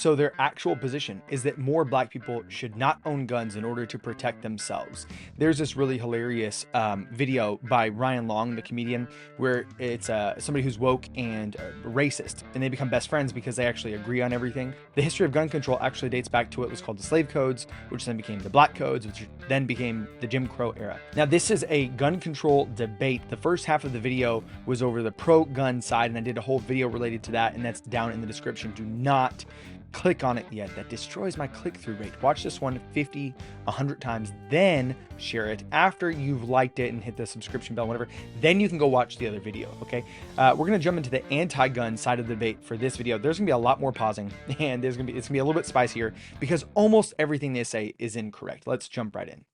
So their actual position is that more black people should not own guns in order to protect themselves. There's this really hilarious video by Ryan Long, the comedian, where it's somebody who's woke and racist, and they become best friends because they actually agree on everything. The history of gun control actually dates back to what was called the slave codes, which then became the black codes, which then became the Jim Crow era. Now, this is a gun control debate. The first half of the video was over the pro-gun side, and I did a whole video related to that, and that's down in the description. Do not click on it yet. That destroys my click-through rate. Watch this one 50, 100 times, then share it. After you've liked it and hit the subscription bell, whatever, then you can go watch the other video, okay? We're gonna jump into the anti-gun side of the debate for this video. There's gonna be a lot more pausing, and it's gonna be a little bit spicier because almost everything they say is incorrect. Let's jump right in.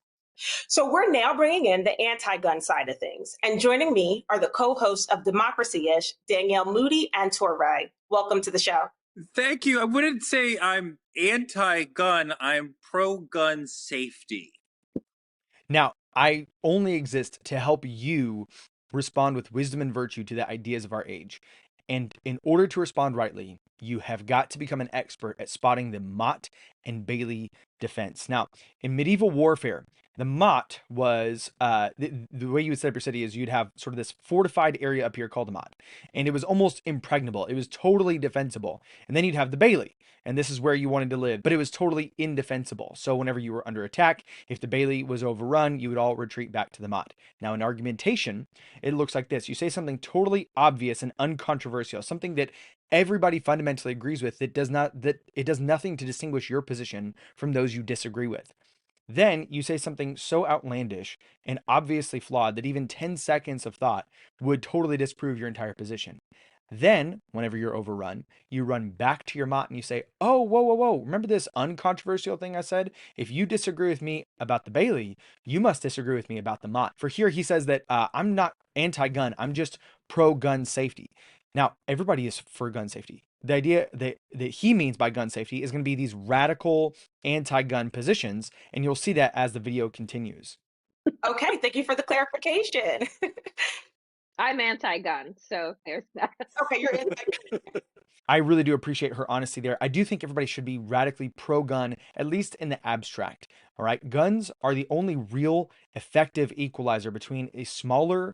So we're now bringing in the anti-gun side of things. And joining me are the co-hosts of Democracy-ish, Danielle Moody and Tor Ray. Welcome to the show. Thank you. I wouldn't say I'm anti-gun. I'm pro-gun safety. Now, I only exist to help you respond with wisdom and virtue to the ideas of our age. And in order to respond rightly, you have got to become an expert at spotting the Mott and Bailey defense. Now, in medieval warfare, the Mott was the way you would set up your city is you'd have sort of this fortified area up here called the Mott, and it was almost impregnable. It was totally defensible. And then you'd have the Bailey, and this is where you wanted to live, but it was totally indefensible. So whenever you were under attack, if the Bailey was overrun, you would all retreat back to the Mott. Now, in argumentation, it looks like this. You say something totally obvious and uncontroversial, something that everybody fundamentally agrees with, that it does nothing to distinguish your position from those you disagree with. Then you say something so outlandish and obviously flawed that even 10 seconds of thought would totally disprove your entire position. Then, whenever you're overrun, you run back to your Mott and you say, oh, whoa, whoa, whoa, remember this uncontroversial thing I said? If you disagree with me about the Bailey, you must disagree with me about the Mott. For here, he says that I'm not anti-gun, I'm just pro-gun safety. Now, everybody is for gun safety. The idea that he means by gun safety is going to be these radical anti-gun positions, and you'll see that as the video continues. Okay, thank you for the clarification. I'm anti-gun, so there's that. Okay, you're anti-gun. I really do appreciate her honesty there. I do think everybody should be radically pro-gun, at least in the abstract. All right, guns are the only real effective equalizer between a smaller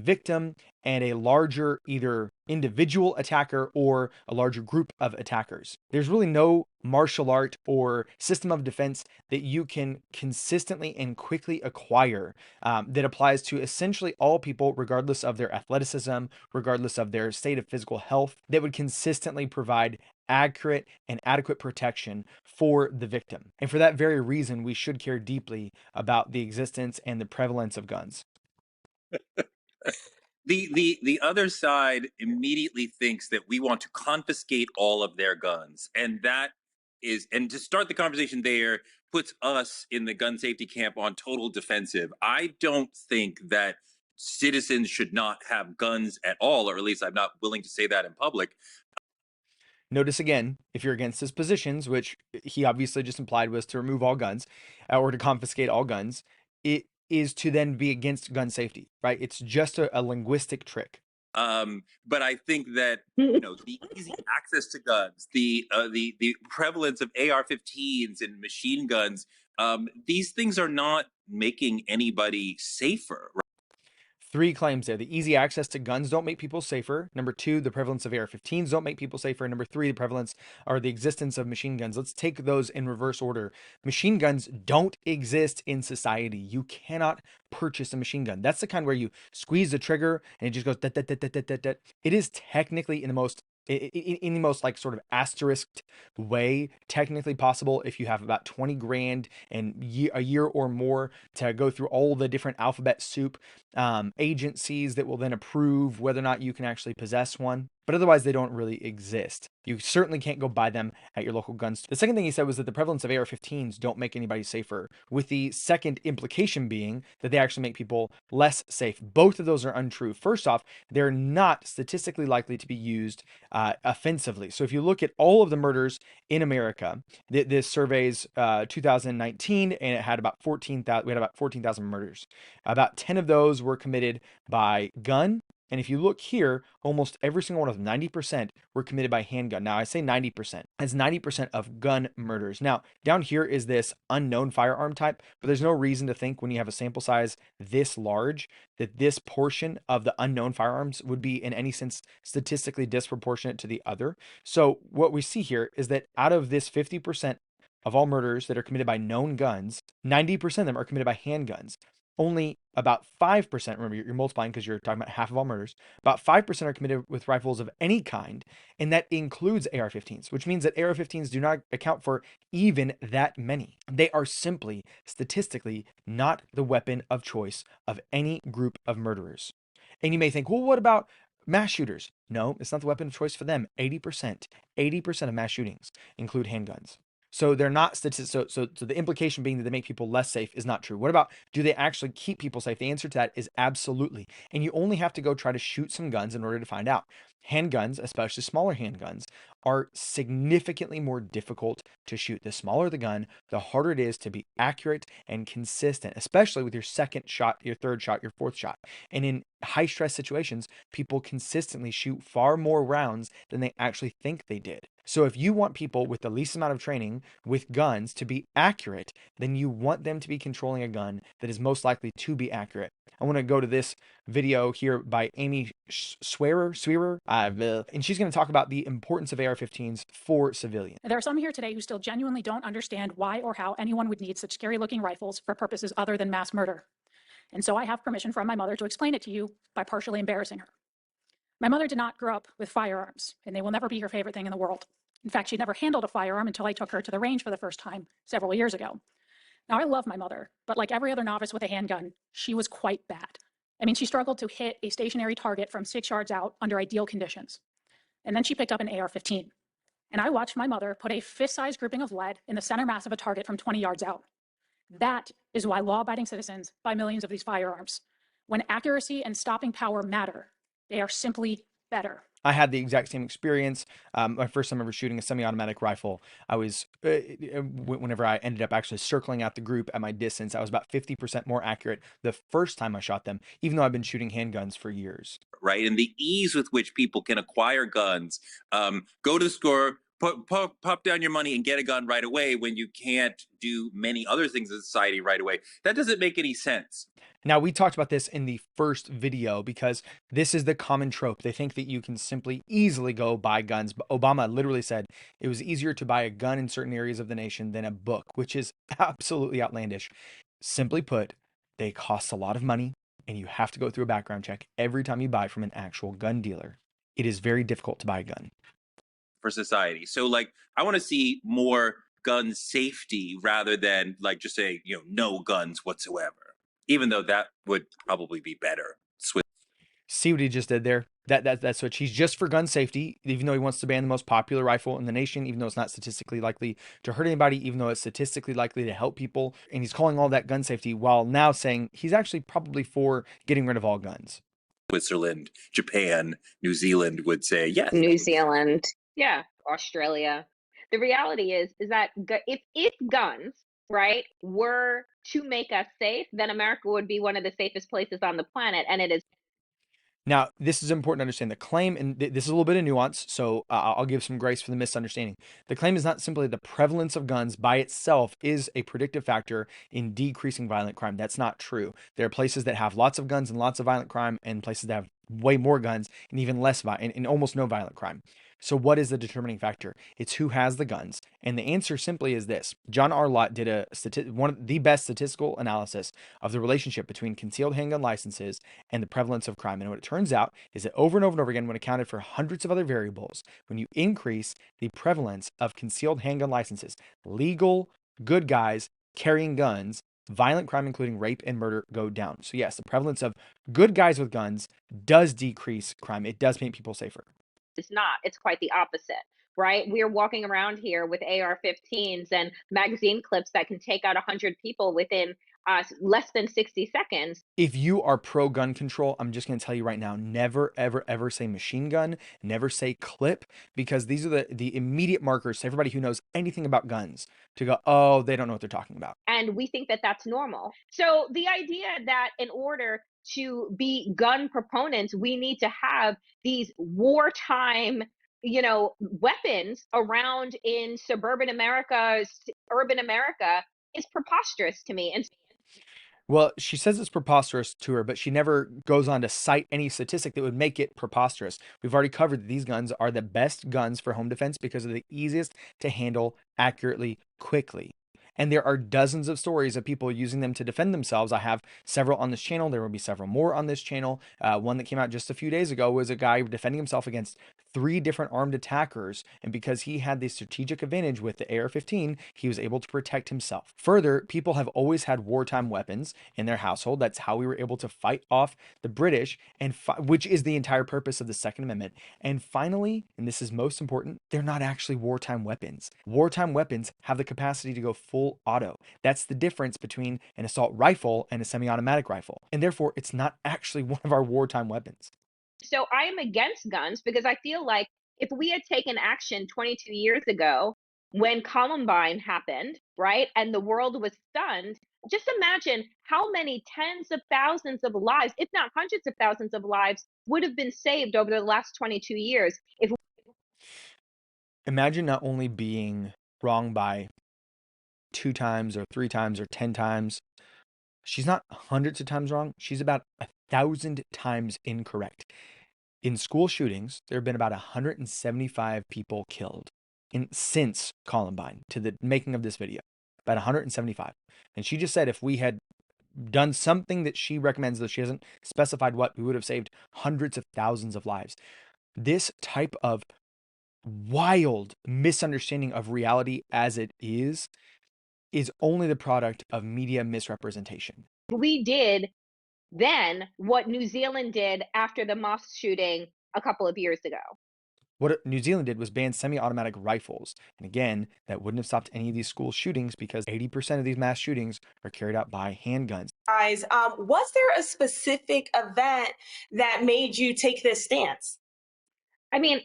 victim and a larger either individual attacker or a larger group of attackers. There's really no martial art or system of defense that you can consistently and quickly acquire that applies to essentially all people, regardless of their athleticism, regardless of their state of physical health, that would consistently provide accurate and adequate protection for the victim. And for that very reason, we should care deeply about the existence and the prevalence of guns. The other side immediately thinks that we want to confiscate all of their guns, and to start the conversation there puts us in the gun safety camp on total defensive. I don't think that citizens should not have guns at all, or at least I'm not willing to say that in public. Notice again, if you're against his positions, which he obviously just implied was to remove all guns or to confiscate all guns, it is to then be against gun safety, right? It's just a linguistic trick. But I think that the easy access to guns, the prevalence of AR-15s and machine guns, these things are not making anybody safer. Right? 3 claims there. The easy access to guns don't make people safer. Number 2, the prevalence of AR-15s don't make people safer. Number 3, the prevalence or the existence of machine guns. Let's take those in reverse order. Machine guns don't exist in society. You cannot purchase a machine gun. That's the kind where you squeeze the trigger and it just goes dat, dat, dat, dat, dat, dat, dat. It is technically in the most like sort of asterisked way technically possible if you have about 20 grand and a year or more to go through all the different alphabet soup agencies that will then approve whether or not you can actually possess one. But otherwise, they don't really exist. You certainly can't go buy them at your local gun store. The second thing he said was that the prevalence of AR-15s don't make anybody safer, with the second implication being that they actually make people less safe. Both of those are untrue. First off, they're not statistically likely to be used offensively. So if you look at all of the murders in America, this survey's 2019, and it had about 14,000. We had about 14,000 murders. About 10 of those were committed by gun, And if you look here, almost every single one of them, 90%, were committed by handgun. Now, I say 90%. That's 90% of gun murders. Now, down here is this unknown firearm type, but there's no reason to think when you have a sample size this large that this portion of the unknown firearms would be in any sense statistically disproportionate to the other. So what we see here is that out of this 50% of all murders that are committed by known guns, 90% of them are committed by handguns. Only about 5%, remember you're multiplying because you're talking about half of all murders, about 5% are committed with rifles of any kind, and that includes AR-15s, which means that AR-15s do not account for even that many. They are simply, statistically, not the weapon of choice of any group of murderers. And you may think, well, what about mass shooters? No, it's not the weapon of choice for them. 80% of mass shootings include handguns. So they're not statistics. So the implication being that they make people less safe is not true. What about, do they actually keep people safe? The answer to that is absolutely. And you only have to go try to shoot some guns in order to find out. Handguns, especially smaller handguns, are significantly more difficult to shoot. The smaller the gun, the harder it is to be accurate and consistent, especially with your second shot, your third shot, your fourth shot. And in high stress situations, people consistently shoot far more rounds than they actually think they did. So if you want people with the least amount of training with guns to be accurate, then you want them to be controlling a gun that is most likely to be accurate. I want to go to this video here by Amy Swearer, and she's going to talk about the importance of AR-15s for civilians. There are some here today who still genuinely don't understand why or how anyone would need such scary-looking rifles for purposes other than mass murder. And so I have permission from my mother to explain it to you by partially embarrassing her. My mother did not grow up with firearms, and they will never be her favorite thing in the world. In fact, she'd never handled a firearm until I took her to the range for the first time several years ago. Now, I love my mother, but like every other novice with a handgun, she was quite bad. I mean, she struggled to hit a stationary target from 6 yards out under ideal conditions. And then she picked up an AR-15. And I watched my mother put a fist-sized grouping of lead in the center mass of a target from 20 yards out. That is why law-abiding citizens buy millions of these firearms. When accuracy and stopping power matter, they are simply better. I had the exact same experience. My first time ever shooting a semi-automatic rifle, I was, whenever I ended up actually circling out the group at my distance, I was about 50% more accurate the first time I shot them, even though I've been shooting handguns for years. Right, and the ease with which people can acquire guns, go to the store, pop down your money and get a gun right away when you can't do many other things in society right away. That doesn't make any sense. Now, we talked about this in the first video because this is the common trope. They think that you can simply easily go buy guns. But Obama literally said it was easier to buy a gun in certain areas of the nation than a book, which is absolutely outlandish. Simply put, they cost a lot of money and you have to go through a background check every time you buy from an actual gun dealer. It is very difficult to buy a gun. For society. So like, I want to see more gun safety rather than like just say, no guns whatsoever, even though that would probably be better. See what he just did there? That switch. He's just for gun safety, even though he wants to ban the most popular rifle in the nation, even though it's not statistically likely to hurt anybody, even though it's statistically likely to help people. And he's calling all that gun safety while now saying he's actually probably for getting rid of all guns. Switzerland, Japan, New Zealand would say yes. New Zealand, yeah, Australia. The reality is that if guns, right, were to make us safe, then America would be one of the safest places on the planet, and it is. Now, this is important to understand. The claim, and this is a little bit of nuance, so I'll give some grace for the misunderstanding. The claim is not simply the prevalence of guns by itself is a predictive factor in decreasing violent crime. That's not true. There are places that have lots of guns and lots of violent crime, and places that have way more guns and even less and almost no violent crime. So what is the determining factor? It's who has the guns. And the answer simply is this. John R. Lott did one of the best statistical analysis of the relationship between concealed handgun licenses and the prevalence of crime. And what it turns out is that over and over and over again, when accounted for hundreds of other variables, when you increase the prevalence of concealed handgun licenses, legal, good guys carrying guns, violent crime, including rape and murder, go down. So yes, the prevalence of good guys with guns does decrease crime. It does make people safer. It's not. It's quite the opposite, right? We're walking around here with AR-15s and magazine clips that can take out 100 people within less than 60 seconds. If you are pro gun control, I'm just going to tell you right now, never, ever, ever say machine gun, never say clip, because these are the immediate markers to everybody who knows anything about guns to go, oh, they don't know what they're talking about. And we think that that's normal. So the idea that in order to be gun proponents, we need to have these wartime, weapons around in suburban America, urban America, is preposterous to me. And Well, she says it's preposterous to her, but she never goes on to cite any statistic that would make it preposterous. We've already covered that these guns are the best guns for home defense because they're the easiest to handle accurately, quickly. And there are dozens of stories of people using them to defend themselves. I have several on this channel. There will be several more on this channel. One that came out just a few days ago was a guy defending himself against 3 different armed attackers. And because he had the strategic advantage with the AR-15, he was able to protect himself. Further, people have always had wartime weapons in their household. That's how we were able to fight off the British, and which is the entire purpose of the Second Amendment. And finally, and this is most important, they're not actually wartime weapons. Wartime weapons have the capacity to go full auto. That's the difference between an assault rifle and a semi-automatic rifle. And therefore, it's not actually one of our wartime weapons. so I am against guns because I feel like if we had taken action 22 years ago when Columbine happened, right, and the world was stunned, just imagine how many tens of thousands of lives, if not hundreds of thousands of lives, would have been saved over the last 22 years if. Imagine not only being wrong by 2 times or 3 times or 10 times. She's not hundreds of times wrong. She's about 1,000 times incorrect. In school shootings, there have been about 175 people killed since Columbine to the making of this video. About 175. And she just said if we had done something that she recommends, though she hasn't specified what, we would have saved hundreds of thousands of lives. This type of wild misunderstanding of reality as it is only the product of media misrepresentation. We did then what New Zealand did after the mosque shooting a couple of years ago. What New Zealand did was ban semi-automatic rifles. And again, that wouldn't have stopped any of these school shootings because 80% of these mass shootings are carried out by handguns. Guys, was there a specific event that made you take this stance? I mean,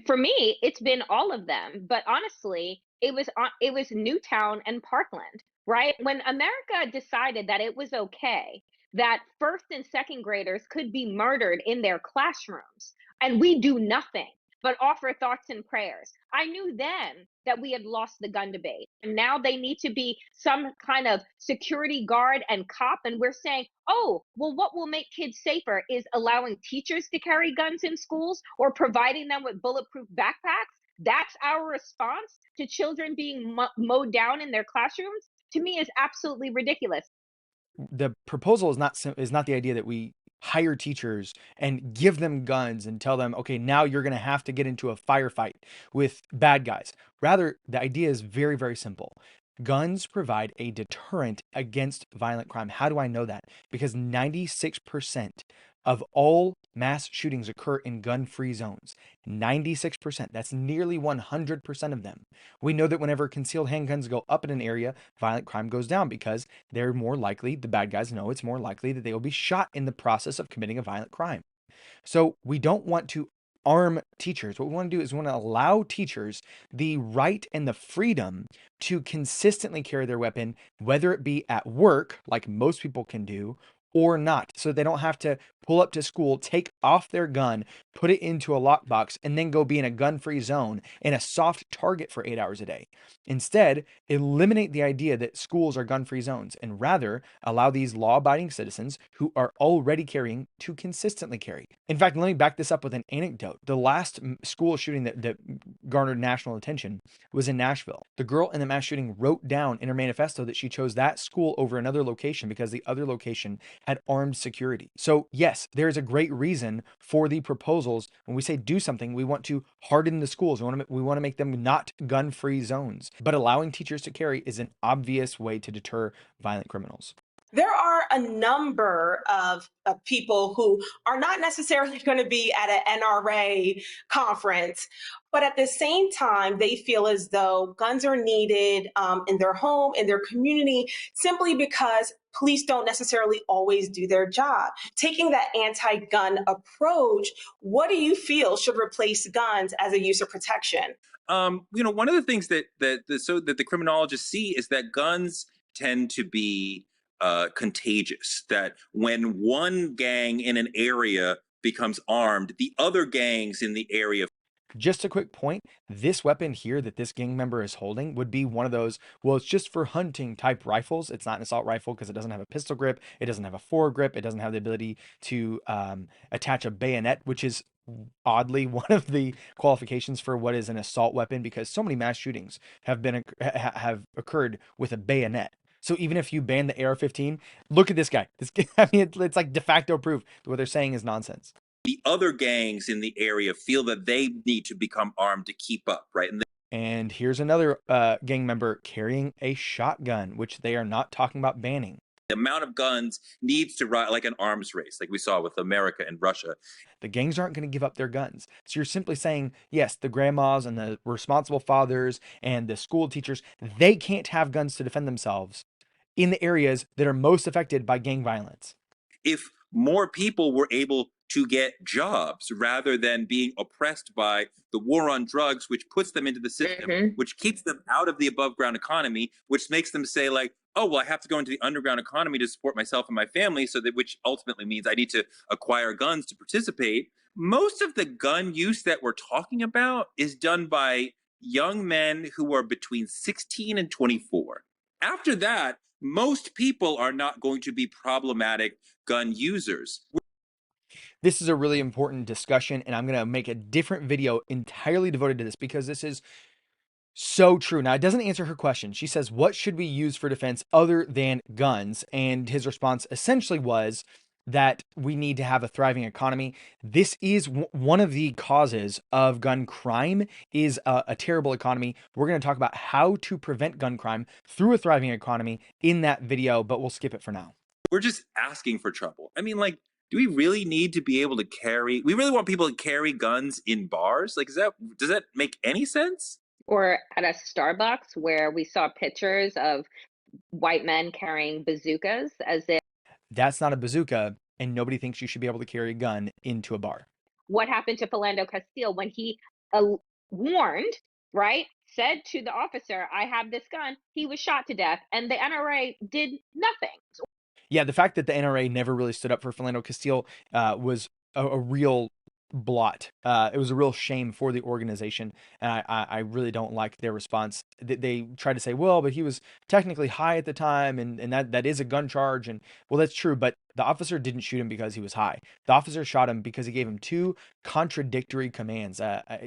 for me, it's been all of them. But honestly, it was Newtown and Parkland, right? When America decided that it was okay that first and second graders could be murdered in their classrooms, and we do nothing but offer thoughts and prayers. I knew then that we had lost the gun debate. And now they need to be some kind of security guard and cop. And we're saying, oh, well, what will make kids safer is allowing teachers to carry guns in schools or providing them with bulletproof backpacks. That's our response to children being mowed down in their classrooms. To me, is absolutely ridiculous. The proposal is not the idea that we hire teachers and give them guns and tell them, okay, now you're going to have to get into a firefight with bad guys. Rather, the idea is very, very simple. Guns provide a deterrent against violent crime. How do I know that? Because 96% of all mass shootings occur in gun-free zones. 96%. That's nearly 100% of them. We know that whenever concealed handguns go up in an area, violent crime goes down because they're more likely, the bad guys know it's more likely that they will be shot in the process of committing a violent crime. So we don't want to arm teachers. What we want to do is we want to allow teachers the right and the freedom to consistently carry their weapon, whether it be at work, like most people can do, or not. So they don't have to pull up to school, take off their gun, put it into a lockbox, and then go be in a gun-free zone in a soft target for 8 hours a day. Instead, eliminate the idea that schools are gun-free zones and rather allow these law-abiding citizens who are already carrying to consistently carry. In fact, let me back this up with an anecdote. The last school shooting that garnered national attention was in Nashville. The girl in the mass shooting wrote down in her manifesto that she chose that school over another location because the other location had armed security. So yes, there is a great reason for the proposals. When we say do something, we want to harden the schools. We want to make them not gun-free zones. But allowing teachers to carry is an obvious way to deter violent criminals. There are a number of people who are not necessarily going to be at an NRA conference, but at the same time, they feel as though guns are needed in their home, in their community, simply because police don't necessarily always do their job. Taking that anti gun approach, what do you feel should replace guns as a use of protection? One of the things that the criminologists see is that guns tend to be contagious. That when one gang in an area becomes armed, the other gangs in the area. Just a quick point, this weapon here that this gang member is holding would be one of those, well, it's just for hunting type rifles. It's not an assault rifle because it doesn't have a pistol grip, it doesn't have a foregrip, it doesn't have the ability to attach a bayonet, which is oddly one of the qualifications for what is an assault weapon, because so many mass shootings have occurred with a bayonet. So even if you ban the AR-15, look at this guy. I mean, it's like de facto proof that what they're saying is nonsense. The other gangs in the area feel that they need to become armed to keep up, right? And here's another gang member carrying a shotgun, which they are not talking about banning. The amount of guns needs to rise, like an arms race, like we saw with America and Russia. The gangs aren't going to give up their guns. So you're simply saying, yes, the grandmas and the responsible fathers and the school teachers, they can't have guns to defend themselves in the areas that are most affected by gang violence. If more people were able to get jobs rather than being oppressed by the war on drugs, which puts them into the system, which keeps them out of the above ground economy, which makes them say like, oh, well, I have to go into the underground economy to support myself and my family. So that, which ultimately means I need to acquire guns to participate. Most of the gun use that we're talking about is done by young men who are between 16 and 24. After that, most people are not going to be problematic gun users. This is a really important discussion, and I'm going to make a different video entirely devoted to this because this is so true. Now, it doesn't answer her question. She says, what should we use for defense other than guns? And his response essentially was that we need to have a thriving economy. This is one of the causes of gun crime is a terrible economy. We're going to talk about how to prevent gun crime through a thriving economy in that video, but we'll skip it for now. We're just asking for trouble. I mean, like, do we really need to be able to carry, we really want people to carry guns in bars? Like, does that make any sense? Or at a Starbucks where we saw pictures of white men carrying bazookas as if. That's not a bazooka, and nobody thinks you should be able to carry a gun into a bar. What happened to Philando Castile when he warned, right? Said to the officer, I have this gun. He was shot to death, and the NRA did nothing. Yeah, the fact that the NRA never really stood up for Philando Castile was a real blot. It was a real shame for the organization, and I really don't like their response. They try to say, well, but he was technically high at the time, and that is a gun charge, and well, that's true, but the officer didn't shoot him because he was high. The officer shot him because he gave him two contradictory commands.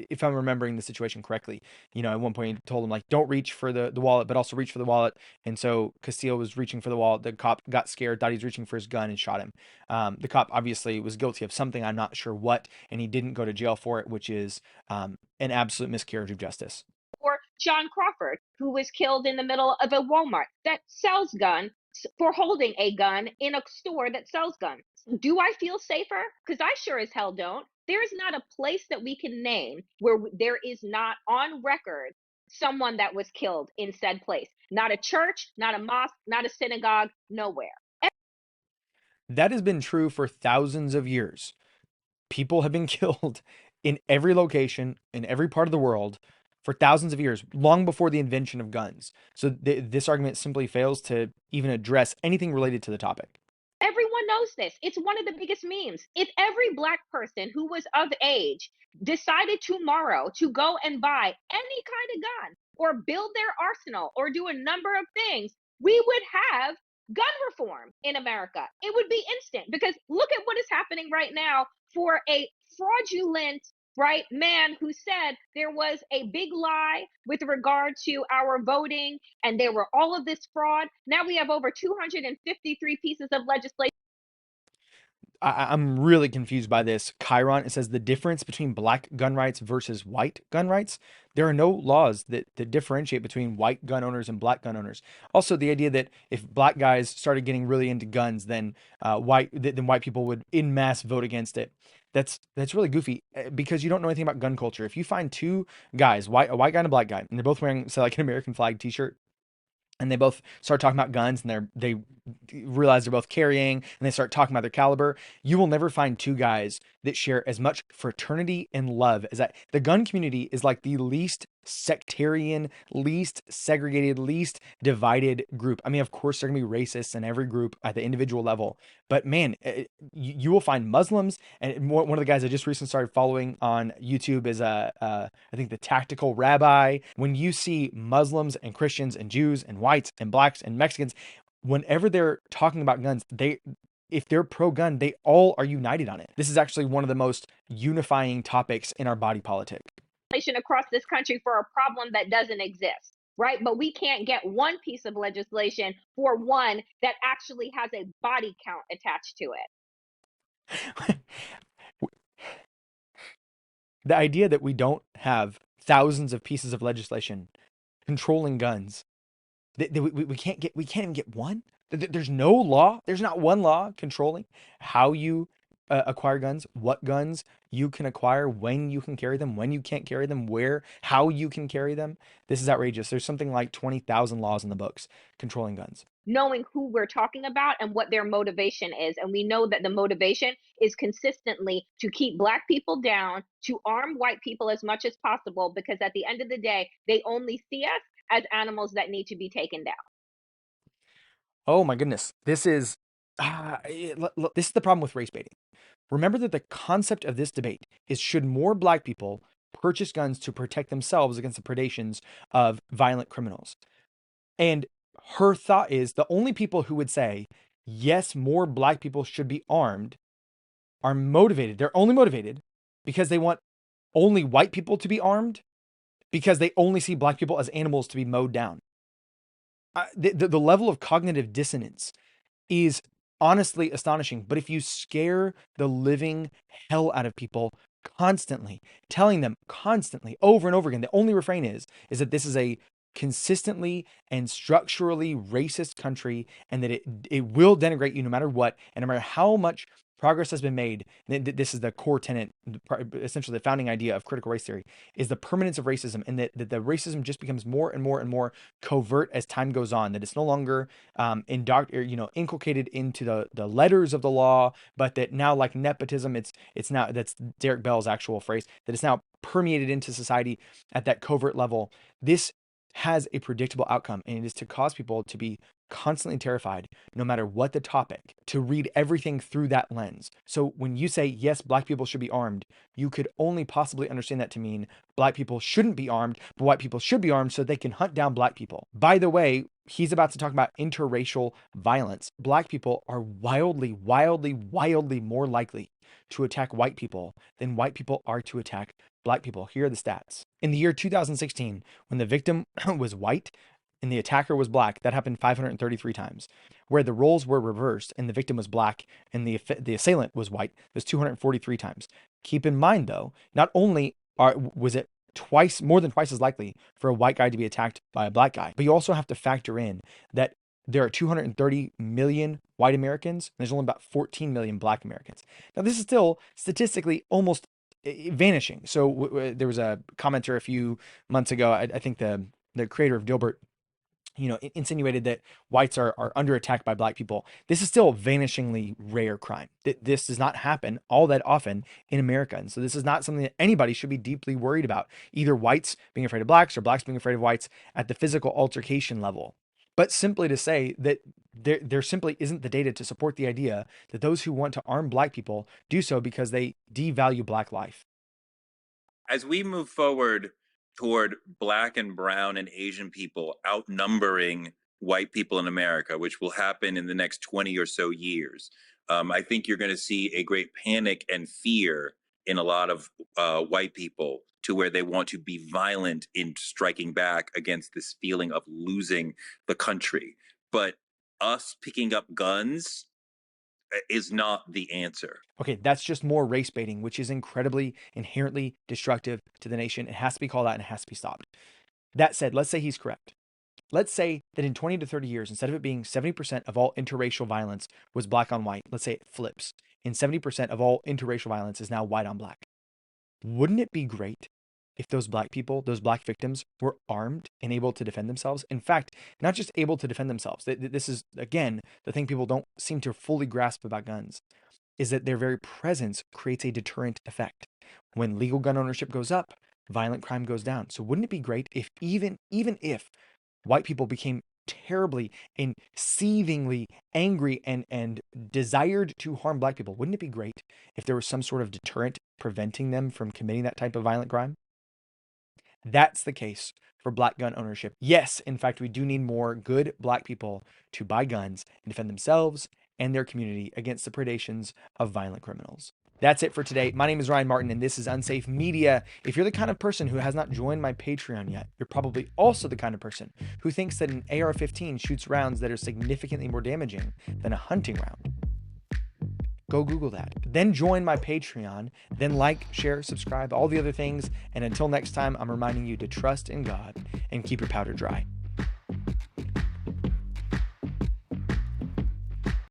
If I'm remembering the situation correctly, at one point he told him, like, don't reach for the wallet, but also reach for the wallet. And so Castillo was reaching for the wallet. The cop got scared, thought he was reaching for his gun, and shot him. The cop obviously was guilty of something, I'm not sure what, and he didn't go to jail for it, which is an absolute miscarriage of justice. Or John Crawford, who was killed in the middle of a Walmart that sells guns for holding a gun in a store that sells guns. Do I feel safer? Because I sure as hell don't. There is not a place that we can name where there is not on record someone that was killed in said place. Not a church, not a mosque, not a synagogue, nowhere. That has been true for thousands of years. People have been killed in every location, in every part of the world, for thousands of years, long before the invention of guns. So this argument simply fails to even address anything related to the topic. Everyone knows this. It's one of the biggest memes. If every Black person who was of age decided tomorrow to go and buy any kind of gun or build their arsenal or do a number of things, we would have gun reform in America. It would be instant, because look at what is happening right now for a fraudulent, right, man who said there was a big lie with regard to our voting and there were all of this fraud. Now we have over 253 pieces of legislation. I'm really confused by this. Chiron, it says the difference between black gun rights versus white gun rights. There are no laws that differentiate between white gun owners and black gun owners. Also, the idea that if black guys started getting really into guns, then white people would in mass vote against it. That's really goofy because you don't know anything about gun culture. If you find two guys, a white guy and a black guy, and they're both wearing, say, like an American flag T-shirt, and they both start talking about guns, and they realize they're both carrying, and they start talking about their caliber, you will never find two guys that share as much fraternity and love as that. The gun community is like the least sectarian, least segregated, least divided group. I mean, of course, there are going to be racists in every group at the individual level, but man, you will find Muslims. And one of the guys I just recently started following on YouTube is I think the Tactical Rabbi. When you see Muslims and Christians and Jews and whites and blacks and Mexicans, whenever they're talking about guns, if they're pro-gun, they all are united on it. This is actually one of the most unifying topics in our body politic. Across this country for a problem that doesn't exist, right? But we can't get one piece of legislation for one that actually has a body count attached to it. The idea that we don't have thousands of pieces of legislation controlling guns, we can't even get one. There's no law. There's not one law controlling how you acquire guns, what guns you can acquire, when you can carry them, when you can't carry them, where, how you can carry them. This is outrageous. There's something like 20,000 laws in the books controlling guns. Knowing who we're talking about and what their motivation is. And we know that the motivation is consistently to keep Black people down, to arm white people as much as possible, because at the end of the day, they only see us as animals that need to be taken down. Oh my goodness. This is the problem with race baiting. Remember that the concept of this debate is, should more Black people purchase guns to protect themselves against the predations of violent criminals? And her thought is the only people who would say, yes, more Black people should be armed are motivated. They're only motivated because they want only white people to be armed, because they only see Black people as animals to be mowed down. The level of cognitive dissonance is honestly astonishing. But if you scare the living hell out of people constantly, telling them constantly over and over again, the only refrain is that this is a consistently and structurally racist country, and that it will denigrate you no matter what, and no matter how much progress has been made. This is the core tenet, essentially the founding idea of critical race theory, is the permanence of racism, and that the racism just becomes more and more and more covert as time goes on, that it's no longer inculcated into the letters of the law, but that now, like nepotism, it's now, that's Derek Bell's actual phrase, that it's now permeated into society at that covert level. This has a predictable outcome, and it is to cause people to be constantly terrified, no matter what the topic, to read everything through that lens. So when you say, yes, Black people should be armed, you could only possibly understand that to mean Black people shouldn't be armed, but white people should be armed so they can hunt down Black people. By the way, he's about to talk about interracial violence. Black people are wildly, wildly, wildly more likely to attack white people than white people are to attack Black people. Here are the stats. In the year 2016, when the victim was white and the attacker was Black, that happened 533 times. Where the roles were reversed and the victim was Black and the assailant was white, it was 243 times. Keep in mind, though, not only was it more than twice as likely for a white guy to be attacked by a Black guy, but you also have to factor in that there are 230 million white Americans, and there's only about 14 million Black Americans. Now, this is still statistically almost vanishing. So there was a commenter a few months ago, I think the creator of Dilbert, insinuated that whites are under attack by Black people. This is still a vanishingly rare crime. This does not happen all that often in America. And so this is not something that anybody should be deeply worried about, either whites being afraid of Blacks or Blacks being afraid of whites at the physical altercation level. But simply to say that there simply isn't the data to support the idea that those who want to arm Black people do so because they devalue Black life. As we move forward toward Black and brown and Asian people outnumbering white people in America, which will happen in the next 20 or so years, I think you're going to see a great panic and fear in a lot of white people, to where they want to be violent in striking back against this feeling of losing the country. But us picking up guns is not the answer. Okay, that's just more race baiting, which is incredibly, inherently destructive to the nation. It has to be called out and it has to be stopped. That said, let's say he's correct. Let's say that in 20 to 30 years, instead of it being 70% of all interracial violence was black on white, let's say it flips, and 70% of all interracial violence is now white on black. Wouldn't it be great if those black people, those black victims, were armed and able to defend themselves? In fact, not just able to defend themselves. This is, again, the thing people don't seem to fully grasp about guns, is that their very presence creates a deterrent effect. When legal gun ownership goes up, violent crime goes down. So wouldn't it be great if even if white people became terribly and seethingly angry and desired to harm black people? Wouldn't it be great if there was some sort of deterrent preventing them from committing that type of violent crime? That's the case for black gun ownership. Yes, in fact, we do need more good black people to buy guns and defend themselves and their community against the predations of violent criminals. That's it for today. My name is Ryan Martin, and this is Unsafe Media. If you're the kind of person who has not joined my Patreon yet, you're probably also the kind of person who thinks that an AR-15 shoots rounds that are significantly more damaging than a hunting round. Go Google that. Then join my Patreon. Then like, share, subscribe, all the other things. And until next time, I'm reminding you to trust in God and keep your powder dry.